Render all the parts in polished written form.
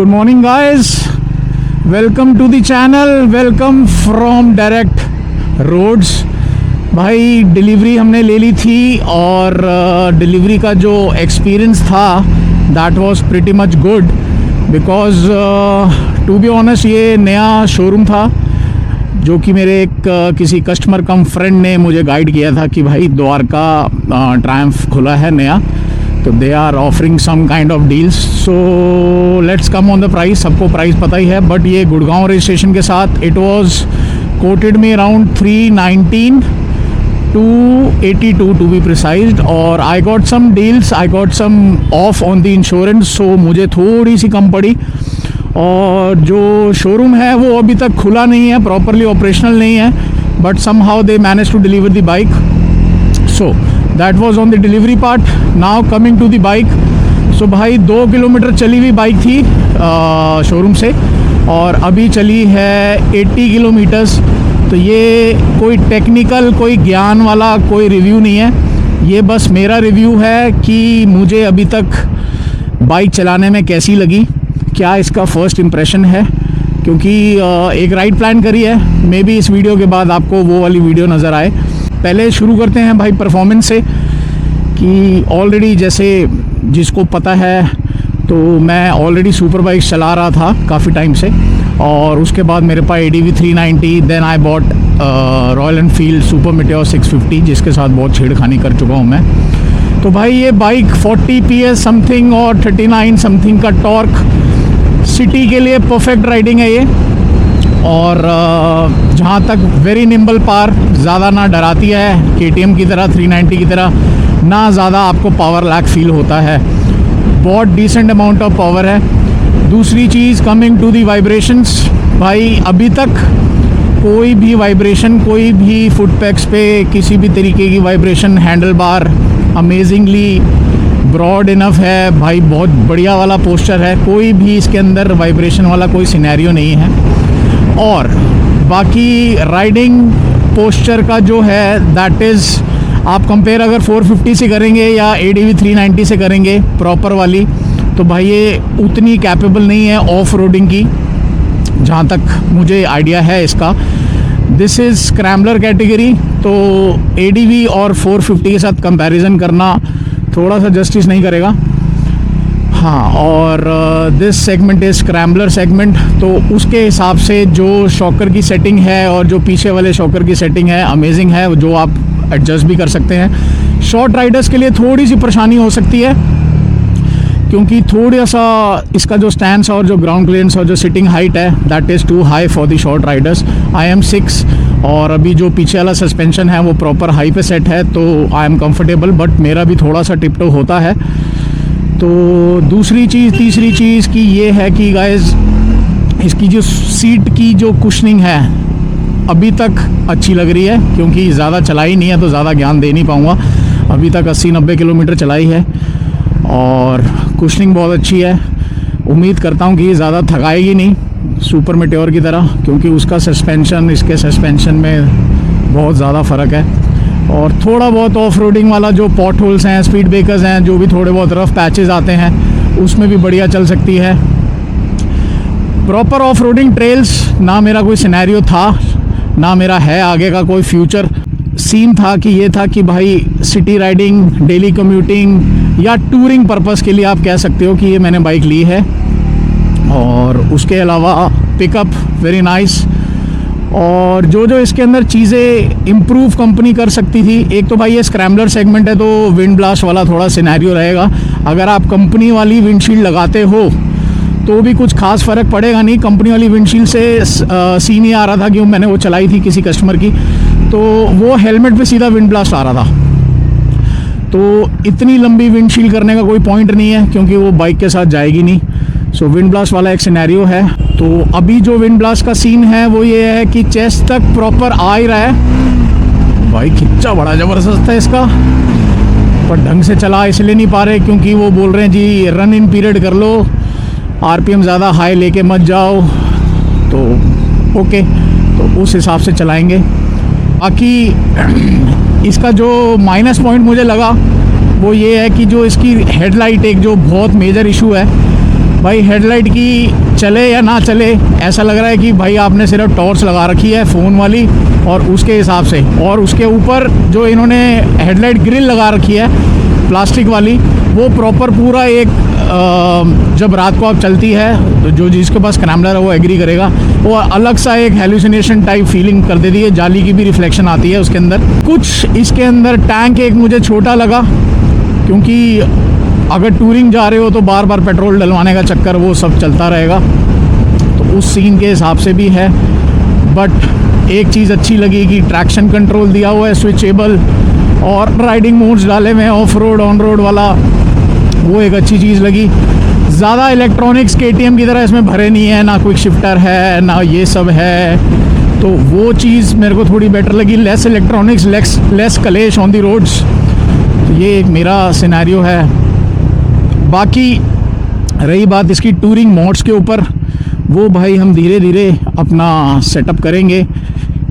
Good morning guys, welcome to the channel, welcome from direct roads. भाई delivery हमने ले ली थी और डिलीवरी का जो एक्सपीरियंस था that was pretty much good because to be honest ये नया शोरूम था जो कि मेरे एक किसी कस्टमर कम फ्रेंड ने मुझे गाइड किया था कि भाई द्वारका ट्रायम्फ खुला है नया, तो they are offering some kind of deals. So let's come on the price. सबको प्राइस पता ही है, बट ये गुड़गांव रजिस्ट्रेशन के साथ it was quoted me around 319 to 82 to be precised, और I got some deals, I got some off on the insurance, so मुझे थोड़ी सी कम पड़ी। और जो शोरूम है वो अभी तक खुला नहीं है, प्रॉपरली ऑपरेशनल नहीं है, but some how they manage to deliver the bike. So that was on the delivery part. Now coming to the bike. So भाई 2 किलोमीटर चली हुई बाइक थी शोरूम से, और अभी चली है 80 किलोमीटर्स। तो ये कोई टेक्निकल, कोई ज्ञान वाला कोई रिव्यू नहीं है, ये बस मेरा रिव्यू है कि मुझे अभी तक बाइक चलाने में कैसी लगी, क्या इसका फर्स्ट इम्प्रेशन है। क्योंकि एक राइड प्लान करी है, मे बी इस वीडियो के बाद आपको वो वाली वीडियो नज़र आए। पहले शुरू करते हैं भाई परफॉर्मेंस से, कि ऑलरेडी जैसे जिसको पता है तो मैं ऑलरेडी सुपर बाइक चला रहा था काफ़ी टाइम से, और उसके बाद मेरे पास ADV 390, then I bought Royal Enfield Super Meteor 650 जिसके साथ बहुत छेड़खानी कर चुका हूँ मैं। तो भाई ये बाइक 40 PS समथिंग और 39 समथिंग का टॉर्क, सिटी के लिए परफेक्ट राइडिंग है ये। और जहाँ तक वेरी निम्बल पार, ज़्यादा ना डराती है KTM की तरह, 390 की तरह, ना ज़्यादा आपको पावर लैक फील होता है, बहुत डिसेंट अमाउंट ऑफ पावर है। दूसरी चीज़, कमिंग टू दी वाइब्रेशंस, भाई अभी तक कोई भी वाइब्रेशन, कोई भी फुट पैक्स पे किसी भी तरीके की vibration, handle bar amazingly broad enough है भाई, बहुत बढ़िया वाला पोस्चर है, कोई भी इसके अंदर वाइब्रेशन वाला कोई सिनेरियो नहीं है। और बाकी राइडिंग पोस्चर का जो है दैट इज़, आप कंपेयर अगर 450 से करेंगे या ADV 390 से करेंगे प्रॉपर वाली, तो भाई ये उतनी कैपेबल नहीं है ऑफ रोडिंग की, जहाँ तक मुझे आइडिया है इसका। दिस इज़ स्क्रैम्बलर कैटेगरी, तो ADV और 450 के साथ कंपैरिजन करना थोड़ा सा जस्टिस नहीं करेगा। हाँ, और this segment is scrambler segment, तो उसके हिसाब से जो शॉकर की सेटिंग है और जो पीछे वाले शॉकर की सेटिंग है अमेजिंग है, जो आप एडजस्ट भी कर सकते हैं। शॉर्ट राइडर्स के लिए थोड़ी सी परेशानी हो सकती है, क्योंकि थोड़ा सा इसका जो स्टैंड और जो ग्राउंड क्लियरेंस और जो सिटिंग हाइट है that is too high for the short riders. I am 6, और अभी जो पीछे वाला सस्पेंशन है वो प्रॉपर हाई पे सेट है, तो आई एम कंफर्टेबल, बट मेरा भी थोड़ा सा टिप टो होता है। तो दूसरी चीज़, तीसरी चीज़ की ये है कि गाइस इसकी जो सीट की जो कुशनिंग है अभी तक अच्छी लग रही है, क्योंकि ज़्यादा चलाई नहीं है तो ज़्यादा ज्ञान दे नहीं पाऊँगा। अभी तक 80-90 किलोमीटर चलाई है और कुशनिंग बहुत अच्छी है। उम्मीद करता हूँ कि ये ज़्यादा थकाएगी नहीं सुपर मेटेओर की तरह, क्योंकि उसका सस्पेंशन इसके सस्पेंशन में बहुत ज़्यादा फ़र्क है। और थोड़ा बहुत ऑफ रोडिंग वाला जो पॉट होल्स हैं, स्पीड ब्रेकर्स हैं, जो भी थोड़े बहुत रफ पैचेस आते हैं, उसमें भी बढ़िया चल सकती है। प्रॉपर ऑफ रोडिंग ट्रेल्स ना मेरा कोई सिनेरियो था, ना मेरा है आगे का कोई फ्यूचर सीन था कि ये था कि भाई सिटी राइडिंग, डेली कम्यूटिंग या टूरिंग पर्पस के लिए आप कह सकते हो कि ये मैंने बाइक ली है। और उसके अलावा पिकअप वेरी नाइस, और जो इसके अंदर चीज़ें इम्प्रूव कंपनी कर सकती थी, एक तो भाई ये स्क्रैम्बलर सेगमेंट है तो विंड ब्लास्ट वाला थोड़ा सिनेरियो रहेगा। अगर आप कंपनी वाली विंडशील्ड लगाते हो तो भी कुछ खास फ़र्क पड़ेगा नहीं। कंपनी वाली विंडशील्ड से सीन ही आ रहा था कि मैंने वो चलाई थी किसी कस्टमर की, तो वो हेलमेट पे सीधा विंड ब्लास्ट आ रहा था। तो इतनी लंबी विंडशील्ड करने का कोई पॉइंट नहीं है, क्योंकि वो बाइक के साथ जाएगी नहीं। सो विंड ब्लास्ट वाला एक सिनेरियो है। तो अभी जो विंड ब्लास्ट का सीन है वो ये है कि चेस्ट तक प्रॉपर आ ही रहा है। भाई खिंचा बड़ा ज़बरदस्त है इसका, पर ढंग से चला इसलिए नहीं पा रहे क्योंकि वो बोल रहे हैं जी रन इन पीरियड कर लो, RPM ज़्यादा हाई लेके मत जाओ। तो ओके, तो उस हिसाब से चलाएंगे। बाकी इसका जो माइनस पॉइंट मुझे लगा वो ये है कि जो इसकी हेडलाइट, एक जो बहुत मेजर इशू है भाई हेडलाइट की चले या ना चले, ऐसा लग रहा है कि भाई आपने सिर्फ टॉर्च लगा रखी है फ़ोन वाली और उसके हिसाब से, और उसके ऊपर जो इन्होंने हेडलाइट ग्रिल लगा रखी है प्लास्टिक वाली, वो प्रॉपर पूरा एक जब रात को आप चलती है तो जो जिसके पास स्क्रैम्बलर है वो एग्री करेगा, वो अलग सा एक हेलुसिनेशन टाइप फीलिंग कर देती है, जाली की भी रिफ्लेक्शन आती है उसके अंदर। कुछ इसके अंदर टैंक एक मुझे छोटा लगा, क्योंकि अगर टूरिंग जा रहे हो तो बार बार पेट्रोल डलवाने का चक्कर वो सब चलता रहेगा, तो उस सीन के हिसाब से भी है। बट एक चीज़ अच्छी लगी कि ट्रैक्शन कंट्रोल दिया हुआ है स्विचेबल, और राइडिंग मोड्स डाले हुए हैं, ऑफ रोड ऑन रोड वाला, वो एक अच्छी चीज़ लगी। ज़्यादा इलेक्ट्रॉनिक्स KTM की तरह इसमें भरे नहीं है, ना क्विक शिफ्टर है ना ये सब है, तो वो चीज़ मेरे को थोड़ी बेटर लगी। लेस इलेक्ट्रॉनिक्स, लेस कलेश ऑन दी रोड्स, तो ये एक मेरा सिनेरियो है। बाकी रही बात इसकी टूरिंग मोड्स के ऊपर, वो भाई हम धीरे धीरे अपना सेटअप करेंगे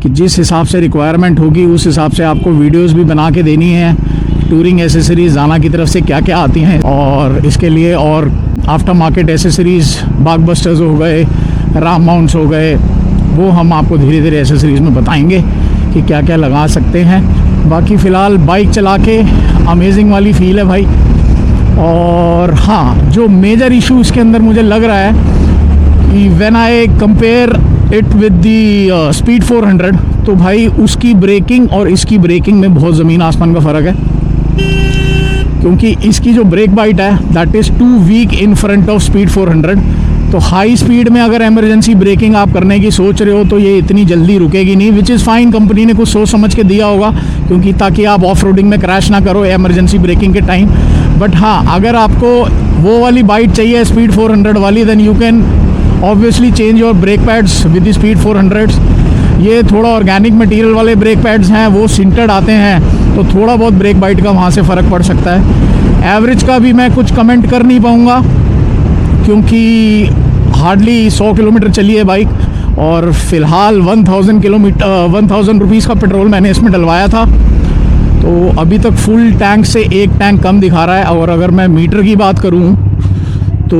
कि जिस हिसाब से रिक्वायरमेंट होगी उस हिसाब से आपको वीडियोस भी बना के देनी है। टूरिंग एसेसरीज़ जाना की तरफ से क्या क्या आती हैं, और इसके लिए और आफ्टर मार्केट एसेसरीज़, बागबस्टर्स हो गए, राम माउंट्स हो गए, वो हम आपको धीरे धीरे एसेसरीज़ में बताएंगे कि क्या क्या लगा सकते हैं। बाकी फ़िलहाल बाइक चला के अमेजिंग वाली फ़ील है भाई। और हाँ, जो मेजर इशू इसके अंदर मुझे लग रहा है कि when I compare it with the speed 400, तो भाई उसकी ब्रेकिंग और इसकी ब्रेकिंग में बहुत ज़मीन आसमान का फ़र्क है। क्योंकि इसकी जो ब्रेक बाइट है that is too weak in front of speed 400, तो हाई स्पीड में अगर इमरजेंसी ब्रेकिंग आप करने की सोच रहे हो तो ये इतनी जल्दी रुकेगी नहीं, विच इज़ फाइन। कंपनी ने कुछ सोच समझ के दिया होगा, क्योंकि ताकि आप ऑफ रोडिंग में क्रैश ना करो इमरजेंसी ब्रेकिंग के टाइम। बट हाँ, अगर आपको वो वाली बाइट चाहिए स्पीड 400 वाली, then you can obviously change your brake pads with the speed 400। ये थोड़ा ऑर्गेनिक मटेरियल वाले ब्रेक पैड्स हैं, वो सिंटेड आते हैं, तो थोड़ा बहुत ब्रेक बाइट का वहाँ से फ़र्क पड़ सकता है। एवरेज का भी मैं कुछ कमेंट कर नहीं पाऊँगा, क्योंकि हार्डली 100 किलोमीटर चली है बाइक, और फ़िलहाल 1000 रुपीज़ का पेट्रोल मैंने इसमें डलवाया था, तो अभी तक फुल टैंक से एक टैंक कम दिखा रहा है। और अगर मैं मीटर की बात करूं तो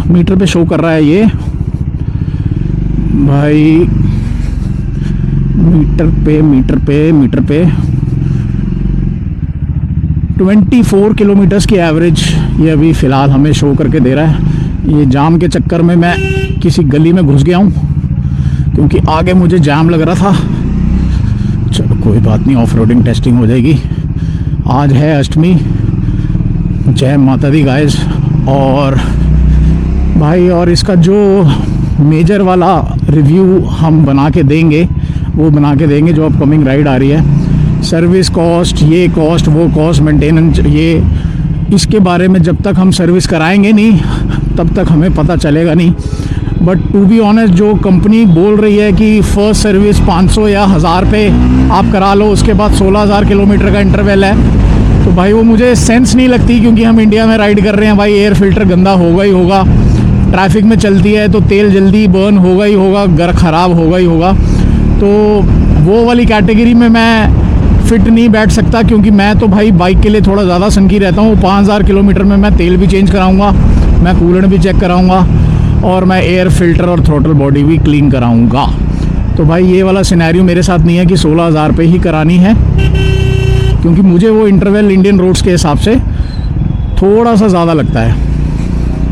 मीटर पे शो कर रहा है ये भाई, मीटर पे 24 किलोमीटर्स की एवरेज ये अभी फ़िलहाल हमें शो करके दे रहा है। ये जाम के चक्कर में मैं किसी गली में घुस गया हूँ, क्योंकि आगे मुझे जाम लग रहा था। चलो कोई बात नहीं, ऑफ रोडिंग टेस्टिंग हो जाएगी। आज है अष्टमी, जय माता दी गाइस। और भाई, और इसका जो मेजर वाला रिव्यू हम बना के देंगे, वो बना के देंगे जो अपकमिंग राइड आ रही है। सर्विस कॉस्ट, ये कॉस्ट, वो कॉस्ट, मेंटेनेंस, ये इसके बारे में जब तक हम सर्विस कराएंगे नहीं तब तक हमें पता चलेगा नहीं। बट टू बी ऑनेस्ट, जो कंपनी बोल रही है कि फ़र्स्ट सर्विस 500 या 1000 पे आप करा लो, उसके बाद 16,000 किलोमीटर का इंटरवल है, तो भाई वो मुझे सेंस नहीं लगती। क्योंकि हम इंडिया में राइड कर रहे हैं भाई, एयर फिल्टर गंदा होगा ही होगा, ट्रैफिक में चलती है तो तेल जल्दी बर्न होगा ही होगा, घर ख़राब होगा ही होगा। तो वो वाली कैटेगरी में मैं फ़िट नहीं बैठ सकता, क्योंकि मैं तो भाई बाइक के लिए थोड़ा ज़्यादा सनकी रहता हूँ। 5000 किलोमीटर में मैं तेल भी चेंज कराऊँगा, मैं कूलेंट भी चेक कराऊँगा, और मैं एयर फिल्टर और थ्रोटल बॉडी भी क्लीन कराऊँगा। तो भाई ये वाला सिनेरियो मेरे साथ नहीं है कि 16,000 पे ही करानी है, क्योंकि मुझे वो इंटरवल इंडियन रोड्स के हिसाब से थोड़ा सा ज़्यादा लगता है।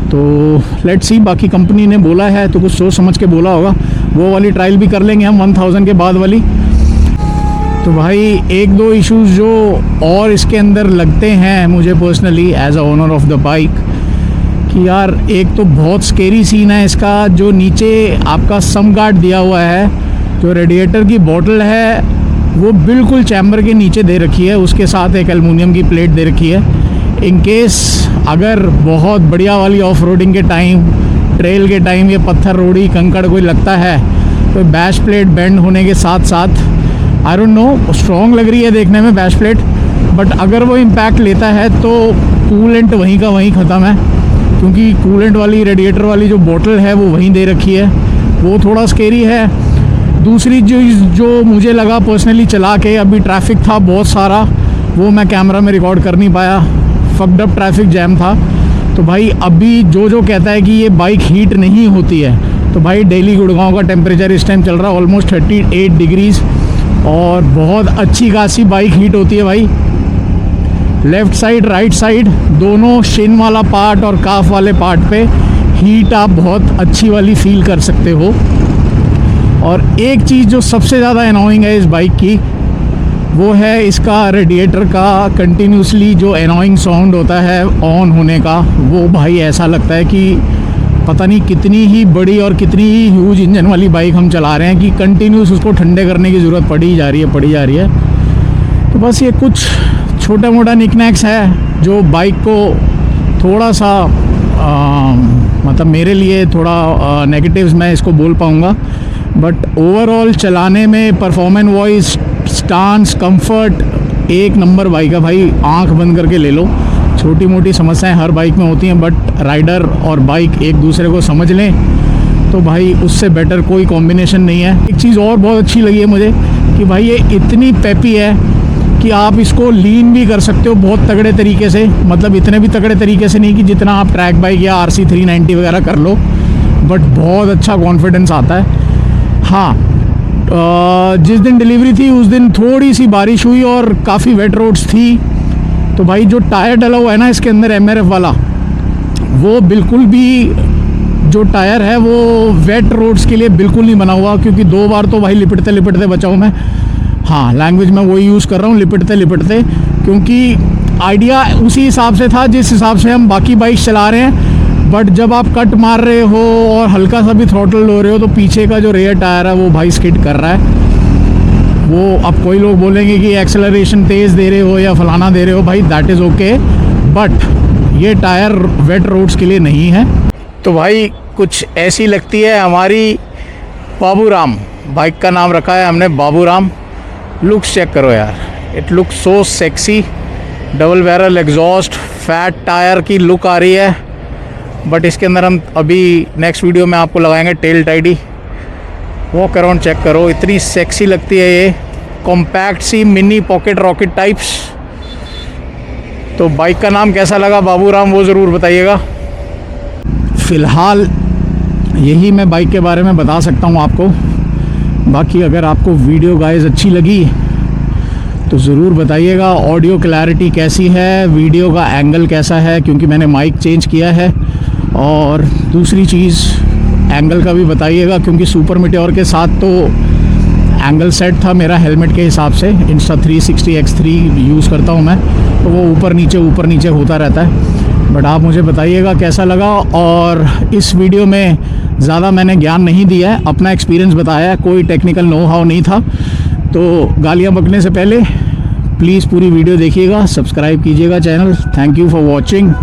तो लेट्स सी, बाकी कंपनी ने बोला है तो कुछ सोच समझ के बोला होगा। वो वाली ट्रायल भी कर लेंगे हम 1000 के बाद वाली। तो भाई एक दो इश्यूज जो और इसके अंदर लगते हैं मुझे personally as a owner of the bike, कि यार एक तो बहुत स्केरी सीन है इसका, जो नीचे आपका सम गार्ड दिया हुआ है, जो रेडिएटर की बॉटल है वो बिल्कुल चैम्बर के नीचे दे रखी है, उसके साथ एक एल्युमिनियम की प्लेट दे रखी है। इन केस अगर बहुत बढ़िया वाली ऑफ रोडिंग के टाइम, ट्रेल के टाइम ये पत्थर रोड़ी कंकड़ कोई लगता है, तो बैश प्लेट बेंड होने के साथ साथ, आई डोंट नो, स्ट्रॉन्ग लग रही है देखने में बैश प्लेट, बट अगर वो इम्पैक्ट लेता है तो कूलेंट वहीं का वहीं ख़त्म है, क्योंकि कूलेंट वाली रेडिएटर वाली जो बोतल है वो वहीं दे रखी है। वो थोड़ा स्केरी है। दूसरी जो मुझे लगा पर्सनली चला के, अभी ट्रैफिक था बहुत सारा, वो मैं कैमरा में रिकॉर्ड कर नहीं पाया, फक्ड अप ट्रैफिक जैम था, तो भाई अभी जो कहता है कि ये बाइक हीट नहीं होती है, तो भाई दिल्ली गुड़गांव का टेम्परेचर इस टाइम चल रहा है ऑलमोस्ट 38 डिग्रीज़, और बहुत अच्छी खासी बाइक हीट होती है भाई। लेफ़्ट साइड राइट साइड दोनों शिन वाला पार्ट और काफ वाले पार्ट पे हीट आप बहुत अच्छी वाली फील कर सकते हो। और एक चीज़ जो सबसे ज़्यादा एनोइंग है इस बाइक की, वो है इसका रेडिएटर का कंटिन्यूसली जो एनोइंग साउंड होता है ऑन होने का। वो भाई ऐसा लगता है कि पता नहीं कितनी ही बड़ी और कितनी ही ह्यूज इंजन वाली बाइक हम चला रहे हैं कि कंटिन्यूस उसको ठंडे करने की ज़रूरत पड़ी जा रही है। तो बस ये कुछ छोटा मोटा निकनैक्स है जो बाइक को थोड़ा सा मतलब मेरे लिए थोड़ा नेगेटिव्स मैं इसको बोल पाऊँगा, बट ओवरऑल चलाने में परफॉर्मेंस वाइज स्टांस कंफर्ट एक नंबर बाइक है भाई। आंख बंद करके ले लो, छोटी मोटी समस्याएं हर बाइक में होती हैं, बट राइडर और बाइक एक दूसरे को समझ लें तो भाई उससे बेटर कोई कॉम्बिनेशन नहीं है। एक चीज़ और बहुत अच्छी लगी है मुझे कि भाई ये इतनी पेपी है कि आप इसको लीन भी कर सकते हो बहुत तगड़े तरीके से, मतलब इतने भी तगड़े तरीके से नहीं कि जितना आप ट्रैक बाइक या RC 390 वगैरह कर लो, बट बहुत अच्छा कॉन्फिडेंस आता है। हाँ, जिस दिन डिलीवरी थी उस दिन थोड़ी सी बारिश हुई और काफ़ी वेट रोड्स थी, तो भाई जो टायर डला हुआ है ना इसके अंदर MRF वाला, वो बिल्कुल भी जो टायर है वो वेट रोड्स के लिए बिल्कुल नहीं बना हुआ, क्योंकि 2 बार तो भाई लिपटते लिपटते बचा हूँ मैं। हाँ, लैंग्वेज मैं वही यूज़ कर रहा हूँ, लिपटते लिपटते, क्योंकि आइडिया उसी हिसाब से था जिस हिसाब से हम बाकी बाइक चला रहे हैं। बट जब आप कट मार रहे हो और हल्का सा भी थ्रॉटल हो रहे हो तो पीछे का जो रेयर टायर है वो भाई स्किड कर रहा है। वो अब कोई लोग बोलेंगे कि एक्सेलरेशन तेज़ दे रहे हो या फलाना दे रहे हो, भाई दैट इज़ ओके, बट ये टायर वेट रोड्स के लिए नहीं है। तो भाई कुछ ऐसी लगती है हमारी बाबूराम, बाइक का नाम रखा है हमने बाबूराम। लुक्स चेक करो यार, it look so sexy, double barrel exhaust, fat tyre की लुक आ रही है। बट इसके अंदर हम अभी नेक्स्ट वीडियो में आपको लगाएंगे tail tidy. Walk around check करो, इतनी सेक्सी लगती है ये, कॉम्पैक्ट सी मिनी पॉकेट रॉकेट टाइप्स। तो बाइक का नाम कैसा लगा बाबूराम वो ज़रूर बताइएगा। फ़िलहाल यही मैं बाइक के बारे में बता सकता हूँ आपको। बाकी अगर आपको वीडियो गाइस अच्छी लगी तो ज़रूर बताइएगा ऑडियो क्लैरिटी कैसी है, वीडियो का एंगल कैसा है, क्योंकि मैंने माइक चेंज किया है। और दूसरी चीज़ एंगल का भी बताइएगा, क्योंकि सुपर मीटियोर के साथ तो एंगल सेट था मेरा हेलमेट के हिसाब से। Insta360 X3 यूज़ करता हूँ मैं, तो वो ऊपर नीचे होता रहता है। बट आप मुझे बताइएगा कैसा लगा। और इस वीडियो में ज़्यादा मैंने ज्ञान नहीं दिया है, अपना एक्सपीरियंस बताया है, कोई टेक्निकल नो हाउ नहीं था। तो गालियाँ बकने से पहले प्लीज़ पूरी वीडियो देखिएगा, सब्सक्राइब कीजिएगा channel. Thank you for watching.